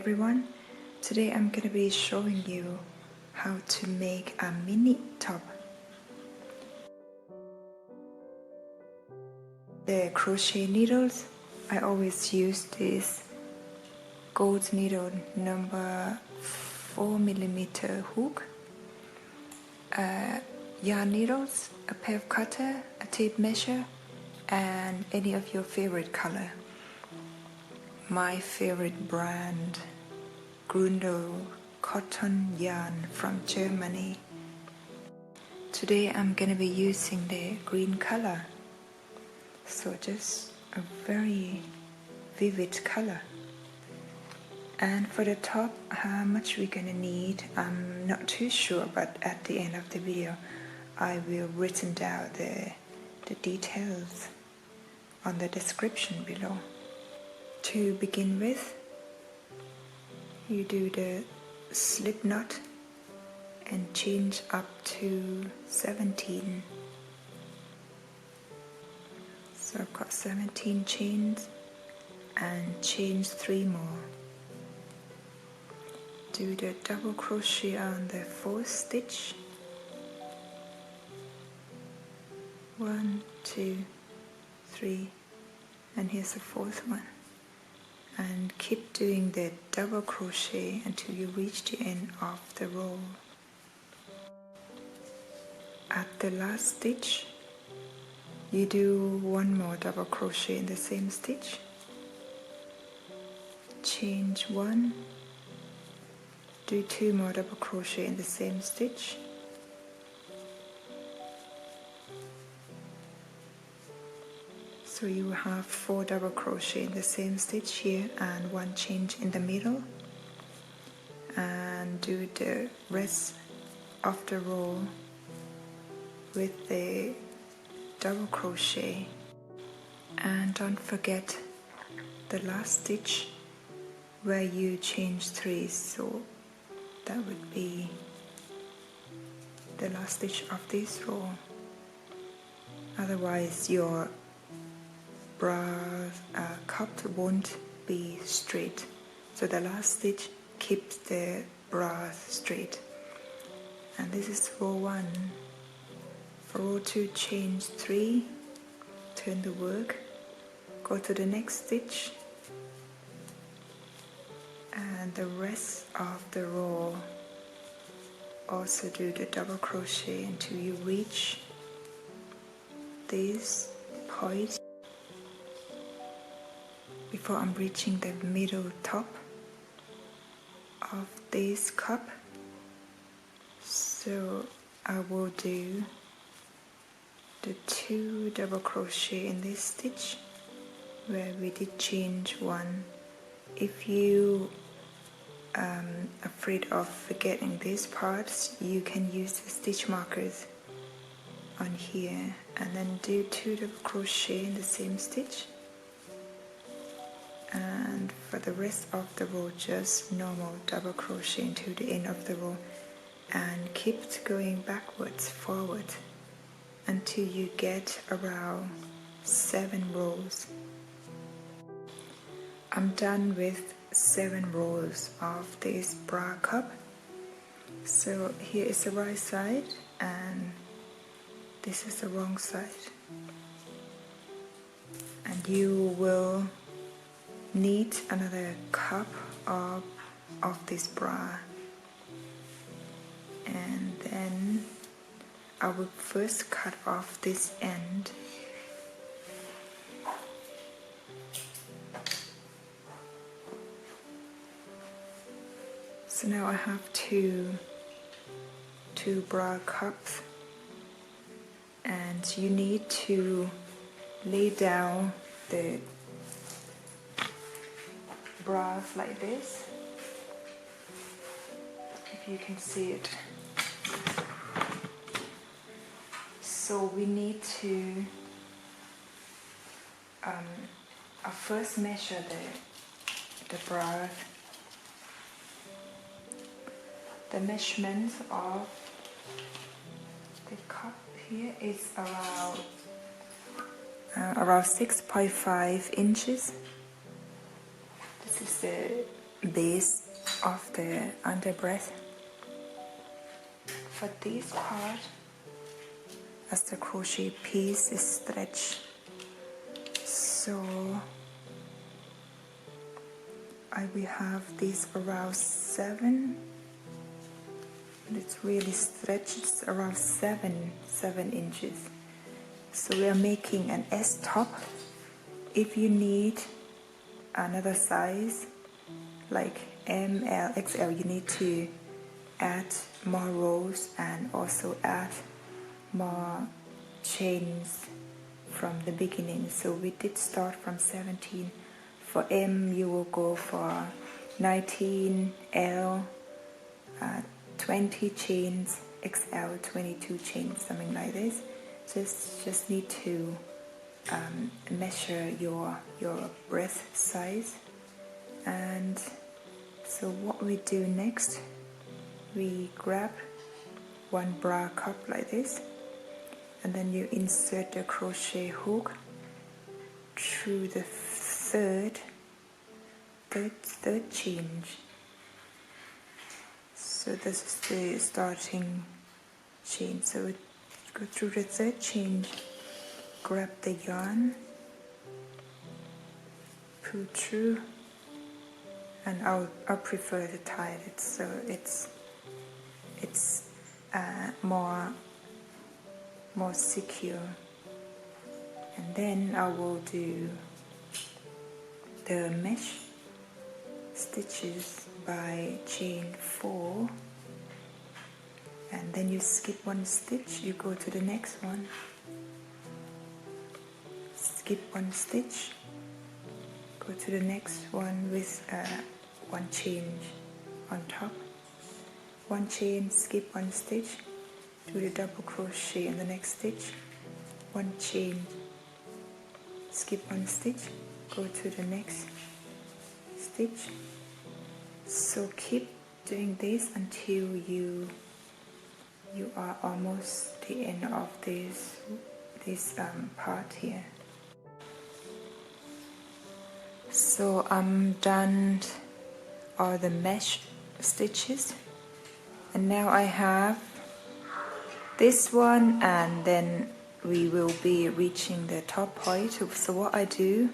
everyone, today I'm going to be showing you how to make a mini top. The crochet needles, I always use this gold needle number 4mm hook, yarn needles, a pair of cutter, a tape measure, and any of your favorite color. My favorite brand, Grundel cotton yarn from Germany. Today I'm gonna be using the green color, so just a very vivid color. And for the top, how much we're gonna need, I'm not too sure, but at the end of the video I will written down the details on the description below. To begin with, you do the slip knot and change up to 17. So I've got 17 chains and chains 3 more. Do the double crochet on the 4th stitch. 1, 2, 3, and here's the 4th one. And keep doing the double crochet until you reach the end of the row. At the last stitch, you do 1 more double crochet in the same stitch, change 1, do 2 more double crochet in the same stitch, so you have 4 double crochet in the same stitch here and 1 change in the middle, and do the rest of the row with the double crochet. And don't forget the last stitch where you change 3, so that would be the last stitch of this row, otherwise your bra cup won't be straight. So the last stitch keeps the bra straight. And this is row 1. For row 2, change 3, turn the work, go to the next stitch, and the rest of the row also do the double crochet until you reach this point. Before I'm reaching the middle top of this cup, so I will do the 2 double crochet in this stitch where we did change 1. If you afraid of forgetting these parts, you can use the stitch markers on here and then do 2 double crochet in the same stitch. And for the rest of the row, just normal double crochet to the end of the row and keep going backwards, forward until you get around 7 rows. I'm done with 7 rows of this bra cup. So here is the right side and this is the wrong side. And you will need another cup of this bra, and then I will first cut off this end. So now I have two bra cups, and you need to lay down the bras like this, if you can see it. So we need to first measure the bra. The measurement of the cup here is around 6.5 inches. This is the base of the underbreadth. For this part, as the crochet piece is stretched, so I will have this around 7, and it's really stretched. It's around 7 inches. So we are making an S top. If you need another size like M, L, XL, you need to add more rows and also add more chains from the beginning. So we did start from 17. For M you will go for 19, L 20 chains, XL 22 chains, something like this. Just need to measure your breadth size. And so what we do next, we grab one bra cup like this, and then you insert the crochet hook through the third chain. So this is the starting chain. So go through the third chain, grab the yarn, pull through, and I'll prefer to tie it so it's more secure. And then I will do the mesh stitches by chain 4, and then you skip one stitch, you go to the next one, skip one stitch, go to the next one with one chain on top, one chain, skip one stitch, do the double crochet in the next stitch, one chain, skip one stitch, go to the next stitch. So keep doing this until you are almost the end of this part here. So I'm done all the mesh stitches, and now I have this one, and then we will be reaching the top point. So what I do,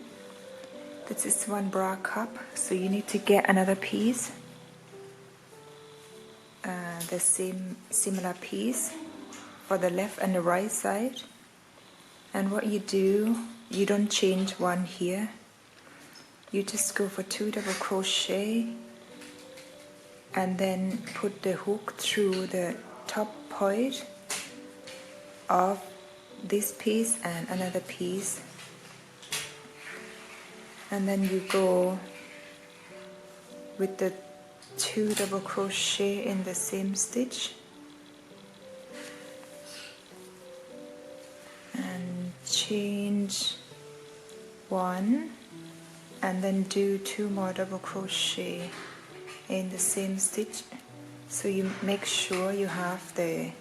this is one bra cup, so you need to get another piece, the similar piece for the left and the right side. And what you do, you don't change one here, you just go for 2 double crochet and then put the hook through the top point of this piece and another piece, and then you go with the 2 double crochet in the same stitch and change one, and then do 2 more double crochet in the same stitch. So you make sure you have the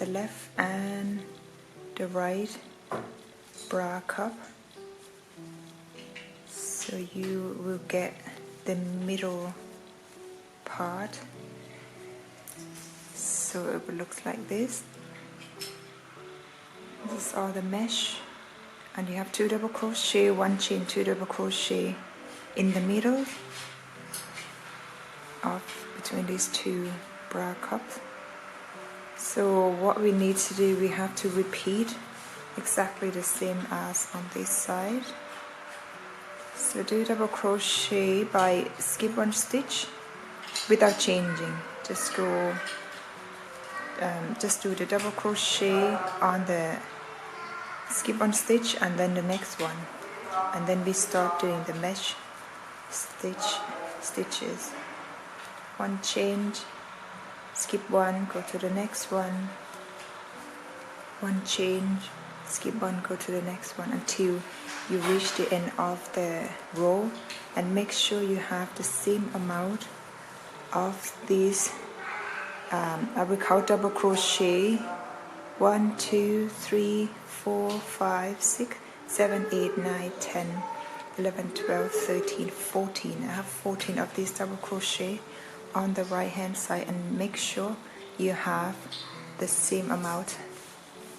left and the right bra cup, so you will get the middle part. So it will look like this. This is all the mesh, and you have 2 double crochet, 1 chain, 2 double crochet in the middle of between these 2 bra cups. So what we need to do, we have to repeat exactly the same as on this side. So do double crochet by skip one stitch without changing. Just go, just do the double crochet on the skip one stitch and then the next one, and then we start doing the mesh stitches. One change, skip one, go to the next one, one change, skip one, go to the next one, until you reach the end of the row. And make sure you have the same amount of these I will count double crochet 1, 2, 3, 4, 5, 6, 7, 8, 9, 10. 11, 12, 13, 14. I have 14 of these double crochet on the right hand side, and make sure you have the same amount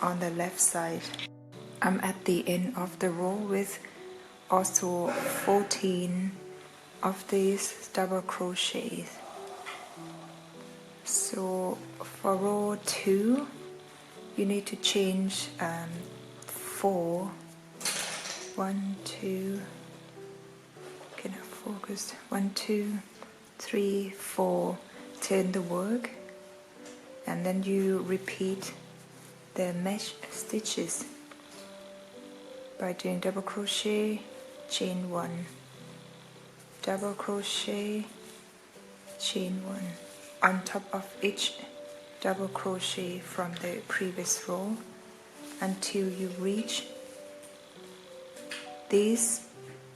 on the left side. I'm at the end of the row with also 14 of these double crochets. So for row 2 you need to change 4. 1, 2, can I focus? 1, 2, 3, 4. Turn the work, and then you repeat the mesh stitches by doing double crochet, chain 1, double crochet, chain 1 on top of each double crochet from the previous row until you reach this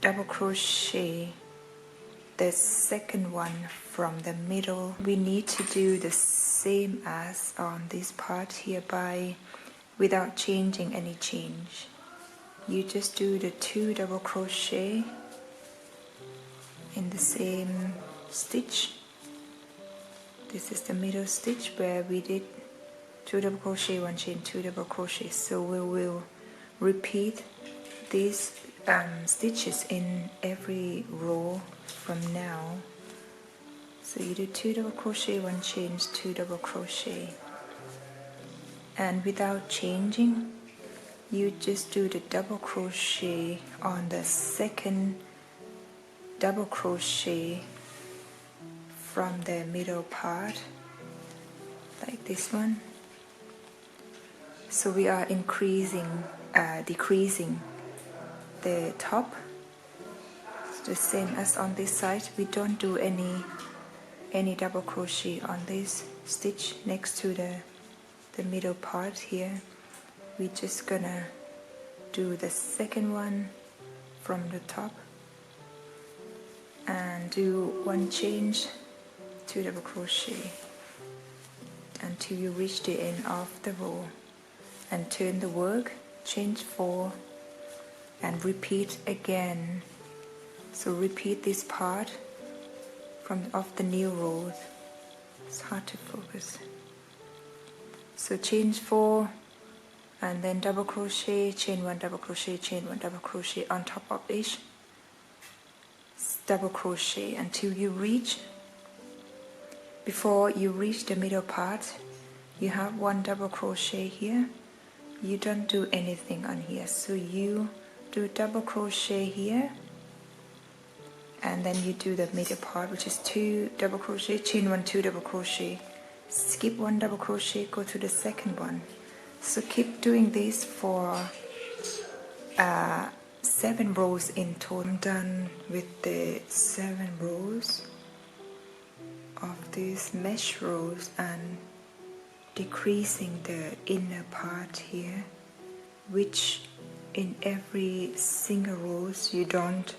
double crochet, the second one from the middle. We need to do the same as on this part here without changing any change. You just do the 2 double crochet in the same stitch. This is the middle stitch where we did 2 double crochet, 1 chain, 2 double crochet. So we will repeat these stitches in every row from now. So you do 2 double crochet, 1 chain, 2 double crochet, and without changing, you just do the double crochet on the second double crochet from the middle part, like this one. So we are decreasing the top. It's the same as on this side. We don't do any double crochet on this stitch next to the middle part here. We're just gonna do the second one from the top and do 1 chain, 2 double crochet until you reach the end of the row, and turn the work, chain 4, and repeat again. So repeat this part of the new row. It's hard to focus. So chain 4 and then double crochet, chain 1, double crochet, chain 1, double crochet on top of each double crochet until you reach, before you reach the middle part, you have 1 double crochet here. You don't do anything on here, so you do double crochet here, and then you do the middle part, which is 2 double crochet, chain 1, 2 double crochet, skip 1 double crochet, go to the second one. So keep doing this for 7 rows in total. I'm done with the 7 rows of these mesh rows and decreasing the inner part here, which in every single rows you don't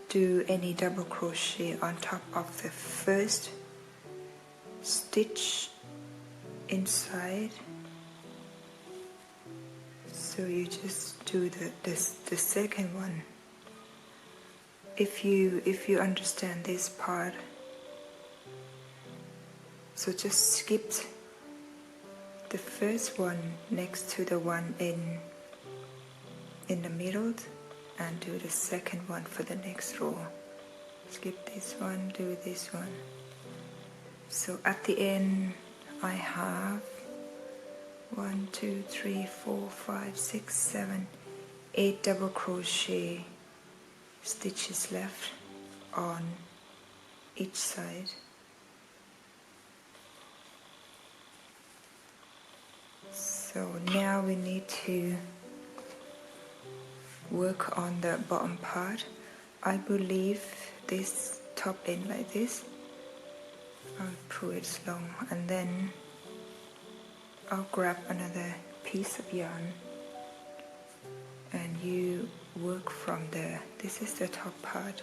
do any double crochet on top of the first stitch inside. So you just do the second one. If you understand this part, so just skip the first one next to the one in the middle and do the second one for the next row. Skip this one, do this one. So at the end I have 1, 2, 3, 4, 5, 6, 7, 8 double crochet stitches left on each side. So now we need to work on the bottom part. I believe this top end like this. I'll pull it long, and then I'll grab another piece of yarn and you work from there. This is the top part.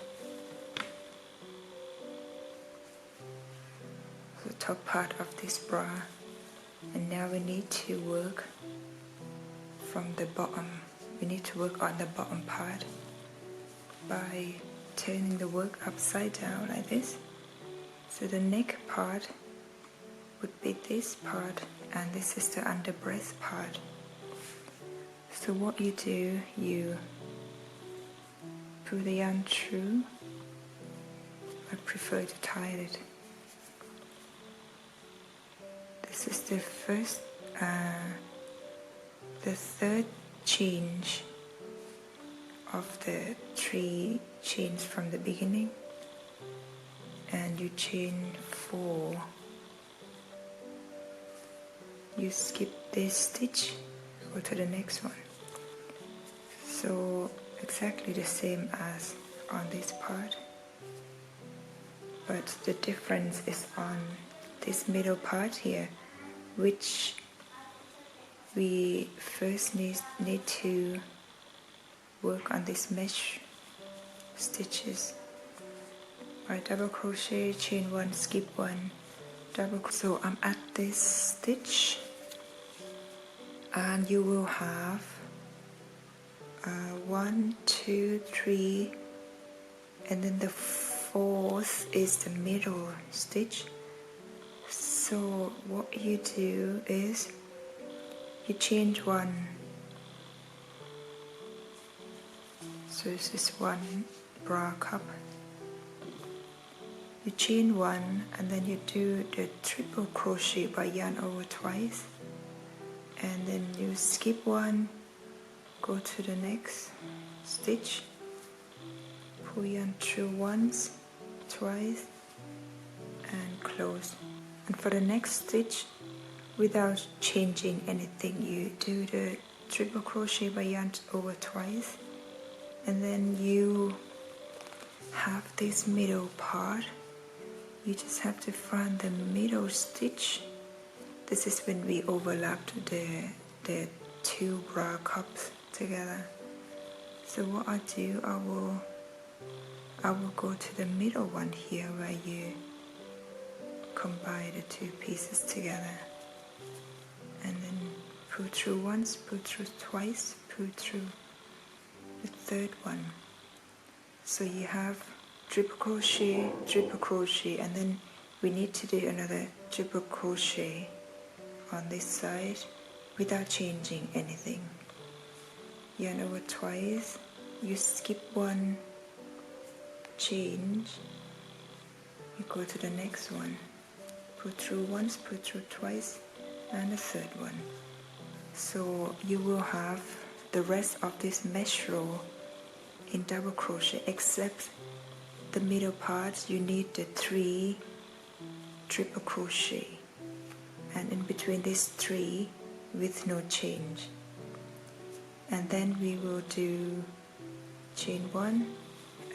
The top part of this bra, and now we need to work from the bottom. We need to work on the bottom part by turning the work upside down like this. So the neck part would be this part, and this is the underbreast part. So what you do, you pull the yarn through. I prefer to tie it. This is the first, the third change of the 3 chains from the beginning, and you chain 4. You skip this stitch, go to the next one. So exactly the same as on this part, but the difference is on this middle part here, which we first need to work on this mesh stitches. By double crochet, chain 1, skip 1, double crochet. So I'm at this stitch, and you will have 1, 2, 3, and then the 4th is the middle stitch. So what you do is you change 1. So this is 1 bra cup. You chain 1, and then you do the triple crochet by yarn over twice, and then you skip 1, go to the next stitch, pull yarn through once, twice, and close. And for the next stitch, without changing anything, you do the triple crochet by yarn over twice, and then you have this middle part. You just have to find the middle stitch. This is when we overlapped the 2 bra cups together. So what I do, I will go to the middle one here, where you combine the 2 pieces together, and then pull through once, pull through twice, pull through the 3rd one. So you have triple crochet, and then we need to do another triple crochet on this side without changing anything. Yarn over twice, you skip 1, change, you go to the next one, pull through once, pull through twice, and the 3rd one. So you will have the rest of this mesh row in double crochet, except the middle part. You need the 3 triple crochet, and in between these 3 with no change. And then we will do chain 1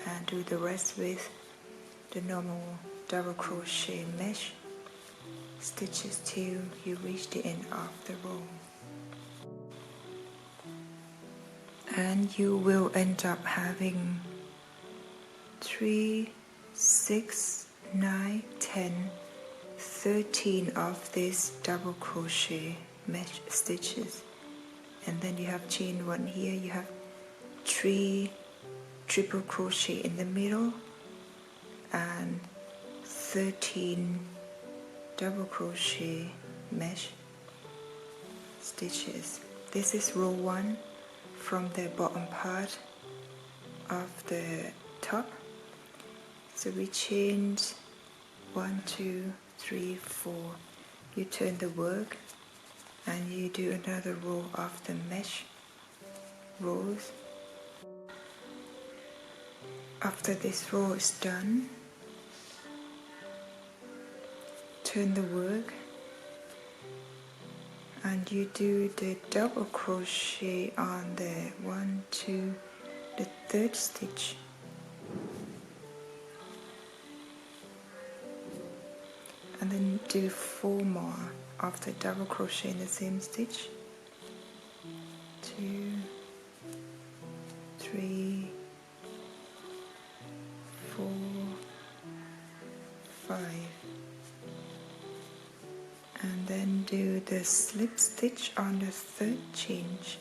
and do the rest with the normal double crochet mesh stitches till you reach the end of the row. And you will end up having 3, 6, 9, 10, 13 of these double crochet mesh stitches, and then you have chain 1 here. You have 3 triple crochet in the middle and 13 double crochet mesh stitches. This is row 1 from the bottom part of the top. So we chained 1, 2, 3, 4. You turn the work and you do another row of the mesh rows. After this row is done, turn the work and you do the double crochet on the 1, 2, the 3rd stitch, and then do 4 more of the double crochet in the same stitch. 2, 3, 4, 5, and then do the slip stitch on the 3rd change.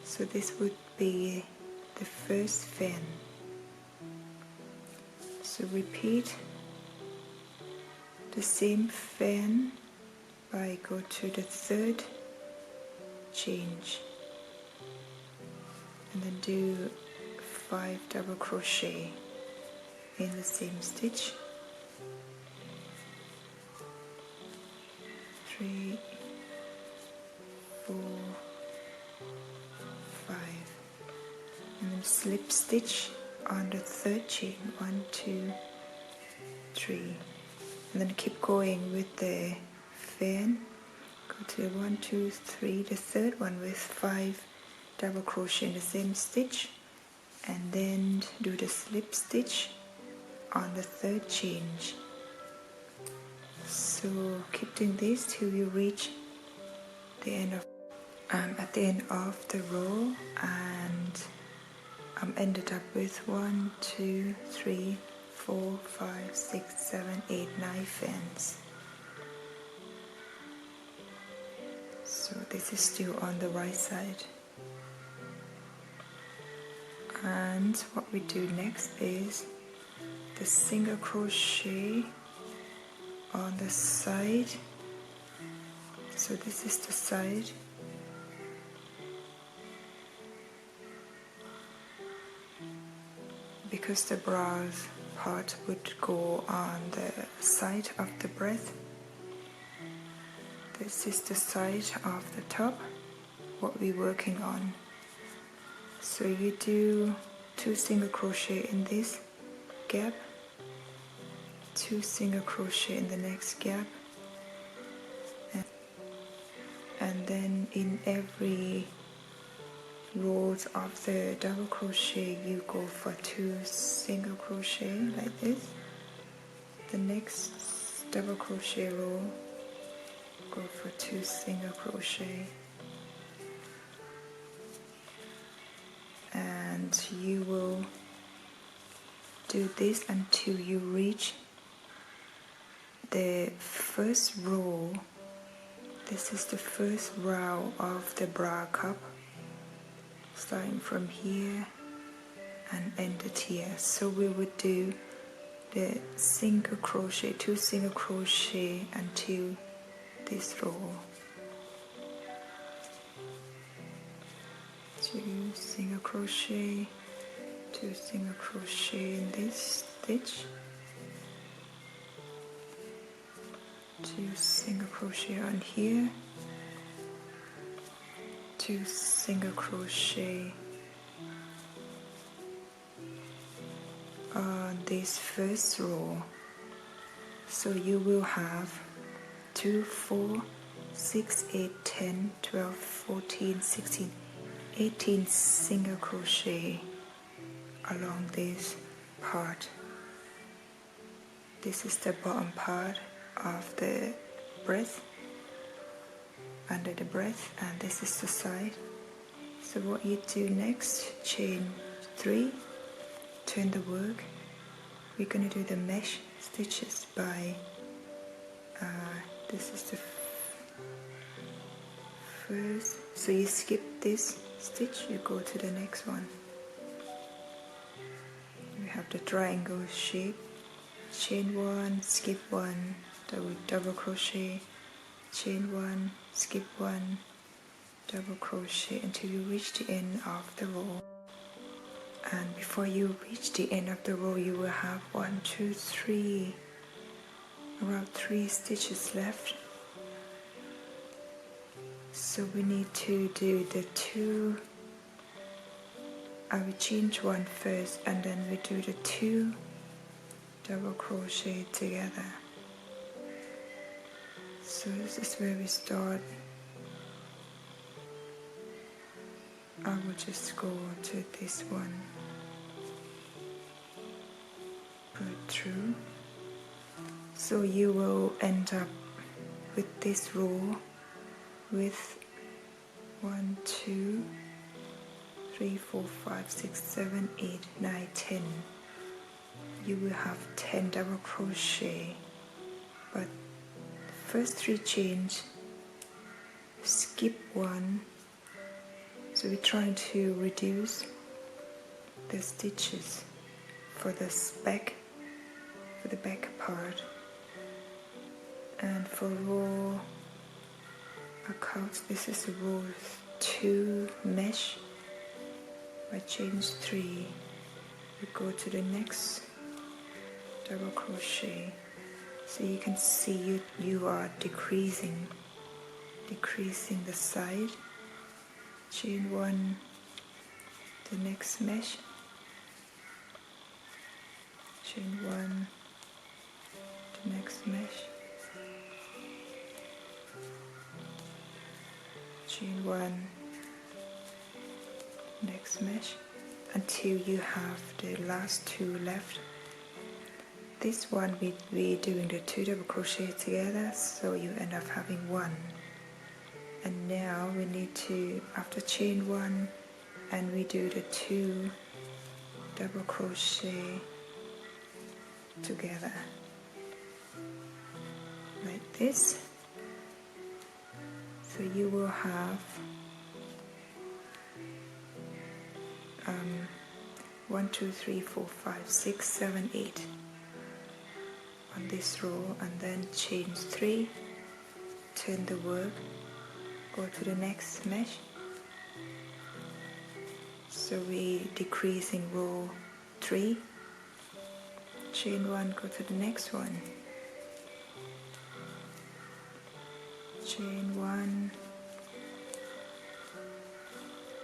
So this would be the first fan. So repeat the same fan by go to the third change and then do 5 double crochet in the same stitch. 3, 4, 5, and then slip stitch on the third chain. 1, 2, 3, and then keep going with the fan. Go to 1, 2, 3, the third one with 5 double crochet in the same stitch, and then do the slip stitch on the third change. So keep doing this till you reach the end of at the end of the row, and ended up with 1, 2, 3, 4, 5, 6, 7, 8, 9 fans. So this is still on the right side. And what we do next is the single crochet on the side. So this is the side. Because the blouse part would go on the side of the breast. This is the side of the top, what we're working on. So you do 2 single crochet in this gap, 2 single crochet in the next gap, and then in every rows of the double crochet you go for 2 single crochet like this. The next double crochet row, go for 2 single crochet, and you will do this until you reach the first row. This is the first row of the bra cup, starting from here and ended here. So we would do the single crochet, 2 single crochet until this row. 2 single crochet, 2 single crochet in this stitch, 2 single crochet on here, 2 single crochet on this first row. So you will have 2, 4, 6, 8, 10, 12, 14, 16, 18 single crochet along this part. This is the bottom part of the breast, under the breast, and this is the side. So what you do next, chain 3, turn the work. We're going to do the mesh stitches by this is the first, so you skip this stitch, you go to the next one. We have the triangle shape, chain 1, skip 1, double crochet, chain 1, skip 1, double crochet until you reach the end of the row. And before you reach the end of the row, you will have 1, 2, 3, around 3 stitches left. So we need to do the 2, I will change 1 first, and then we do the 2 double crochet together. So this is where we start. I will just go to this one, put through. So you will end up with this row with 1, 2, 3, 4, 5, 6, 7, 8, 9, 10. You will have 10 double crochet, but first 3 chains, skip 1. So we're trying to reduce the stitches for this back, for the back part. And for row, I count, this is row 2 mesh. I change 3, we go to the next double crochet. So you can see you are decreasing the side. Chain 1, the next mesh, chain 1, the next mesh, chain 1, next mesh, until you have the last 2 left. This one we're doing the 2 double crochet together, so you end up having 1. And now we need to, after chain 1, and we do the 2 double crochet together like this. So you will have 1, 2, 3, 4, 5, 6, 7, 8 on this row, and then chain 3, turn the work, go to the next mesh. So we decrease in row 3, chain 1, go to the next one, chain 1,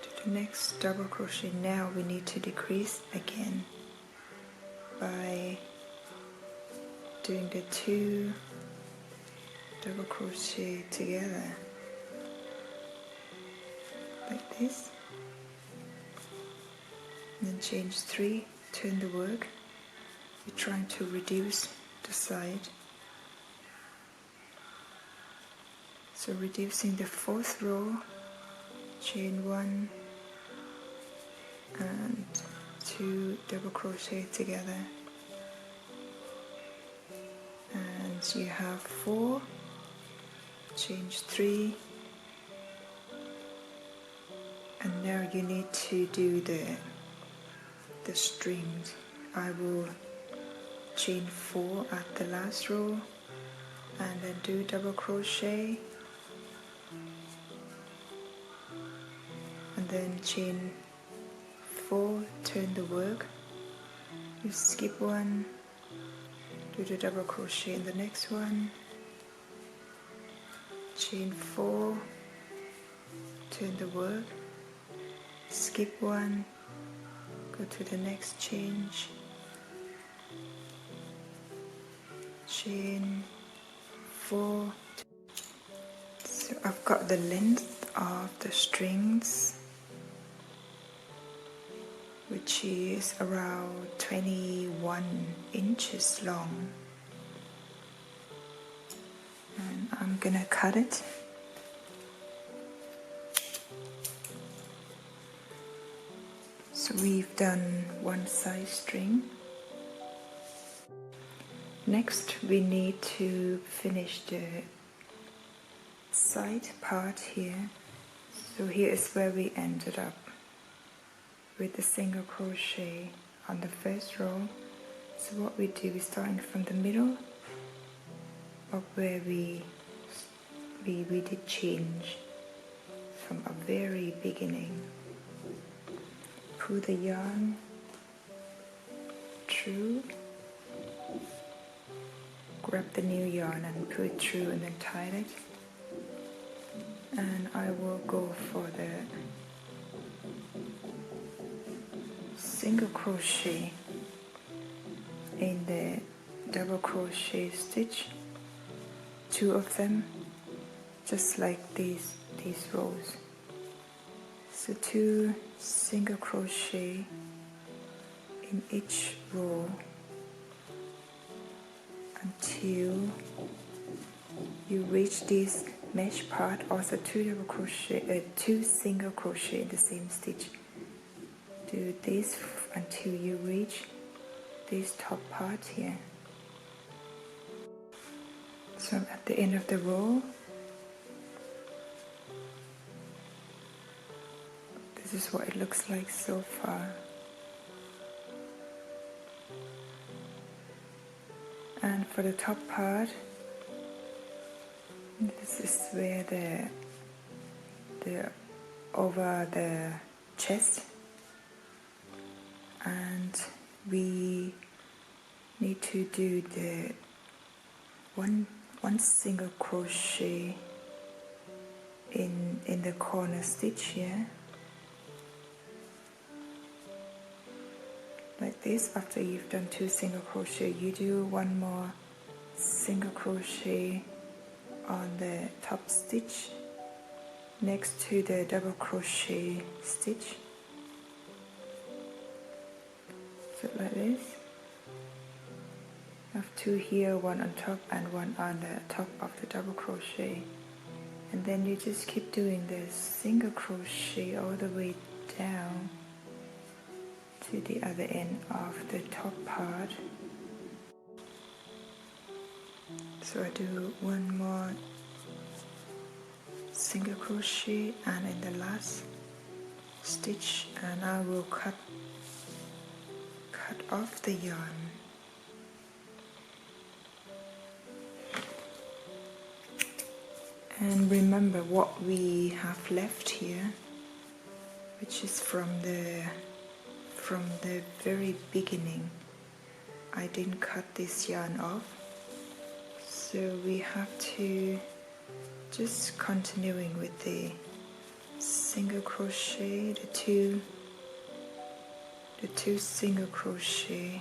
to the next double crochet. Now we need to decrease again by doing the 2 double crochet together like this, and then change 3, turn the work. We're trying to reduce the side, so reducing the 4th row, chain 1 and 2 double crochet together, and you have 4, change 3, and now you need to do the strings. I will chain 4 at the last row and then do double crochet, and then chain 4, turn the work, you skip 1, do the double crochet in the next one, chain 4, turn the work, skip 1, go to the next change, chain 4. So I've got the length of the strings, which is around 21 inches long, and I'm gonna cut it. So we've done one side string. Next we need to finish the side part here. So here is where we ended up with the single crochet on the first row. So what we do is starting from the middle of where we did change from a very beginning. Pull the yarn through, grab the new yarn and pull it through, and then tie it. And I will go for the single crochet in the double crochet stitch, 2 of them, just like these rows. So 2 single crochet in each row until you reach this mesh part. Also 2 double crochet, 2 single crochet in the same stitch. Do this until you reach this top part here. So I'm at the end of the row. This is what it looks like so far. And for the top part, this is where the over the chest, and we need to do the one single crochet in the corner stitch here, like this. After you've done 2 single crochet, you do 1 more single crochet on the top stitch next to the double crochet stitch, so like this. I have 2 here, 1 on top and 1 on the top of the double crochet, and then you just keep doing the single crochet all the way down to the other end of the top part. So I do 1 more single crochet and in the last stitch, and I will cut off the yarn. And remember what we have left here, which is from the very beginning. I didn't cut this yarn off, so we have to just continuing with the single crochet, the two single crochet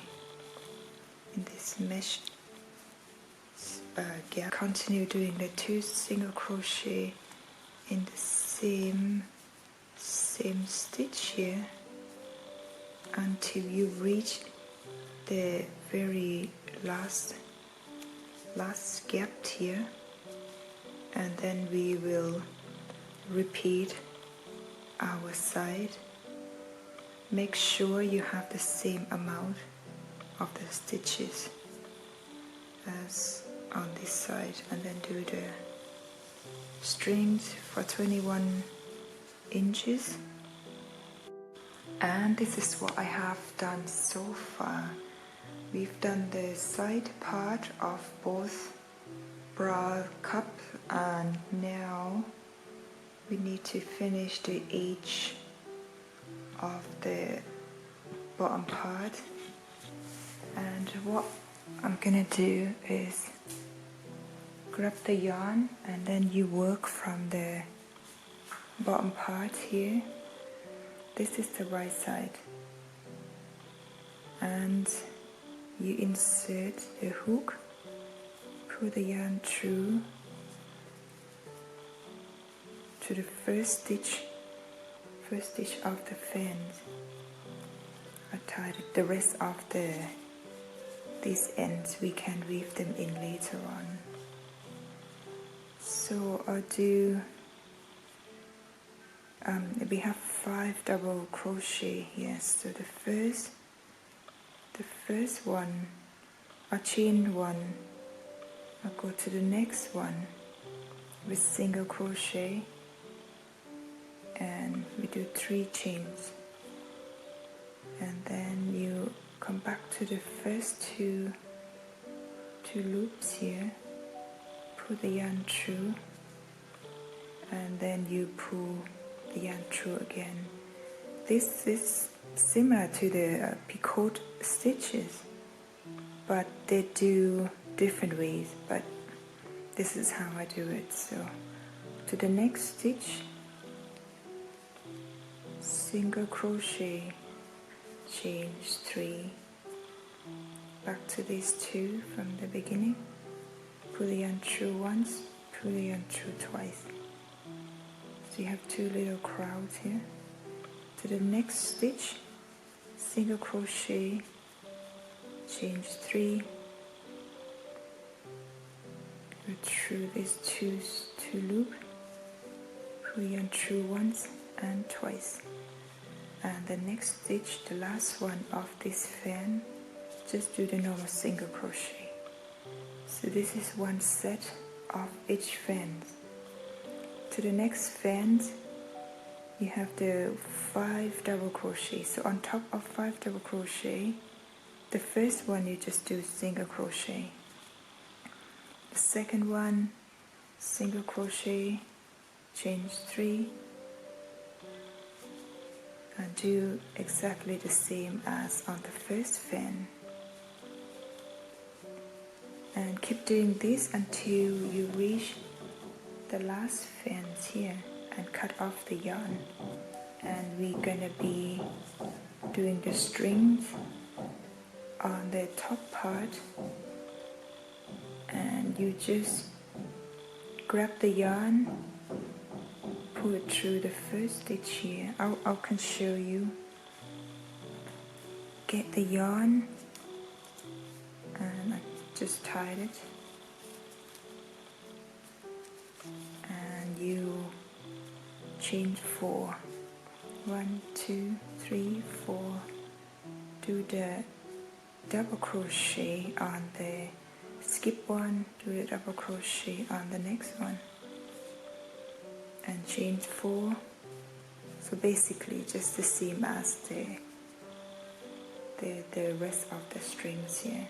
in this mesh gap. Continue doing the 2 single crochet in the same stitch here until you reach the very last gap here, and then we will repeat our side. Make sure you have the same amount of the stitches as on this side, and then do the strings for 21 inches. And this is what I have done so far. We've done the side part of both bra cup, and now we need to finish the edge of the bottom part. And what I'm gonna do is grab the yarn, and then you work from the bottom part here. This is the right side, and you insert the hook, pull the yarn through to the first stitch of the fence. I tied it. The rest of these ends we can weave them in later on. So I'll do we have 5 double crochet here. So the first one, I chain 1, I'll go to the next one with single crochet, and we do 3 chains, and then you come back to the first two loops here, pull the yarn through, and then you pull the yarn through again. This is similar to the picot stitches, but they do different ways, but this is how I do it. So to the next stitch, single crochet, change 3, back to these 2 from the beginning, pull the yarn through once, pull the yarn through twice. So you have 2 little crowds here. To the next stitch, single crochet, change 3, go through these two loops, pull yarn through once and twice. And the next stitch, the last one of this fan, just do the normal single crochet. So this is one set of each fan. To the next fan, you have the 5 double crochet. So on top of 5 double crochet, the first one you just do single crochet, the second one, single crochet, chain 3, and do exactly the same as on the first fin, and keep doing this until you reach the last fins here and cut off the yarn. And we're gonna be doing the strings on the top part, and you just grab the yarn, pull it through the first stitch here. I can show you. Get the yarn, and I just tied it, and you chain 4. 1, 2, 3, 4. Do the double crochet on the skip one, do the double crochet on the next one, and chain 4. So basically just the same as the rest of the strings here.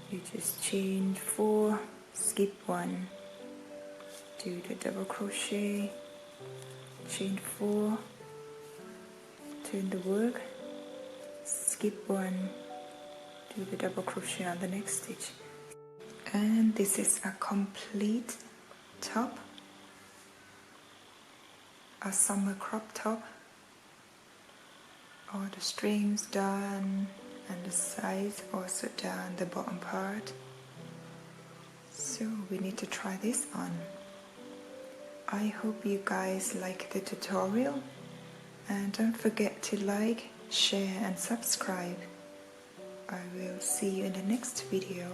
You just chain 4, skip 1, do the double crochet, chain 4, turn the work, skip 1, do the double crochet on the next stitch. And this is a complete top, a summer crop top. All the strings done, and the sides also done, the bottom part. So we need to try this on. I hope you guys like the tutorial, and don't forget to like, share and subscribe. I will see you in the next video.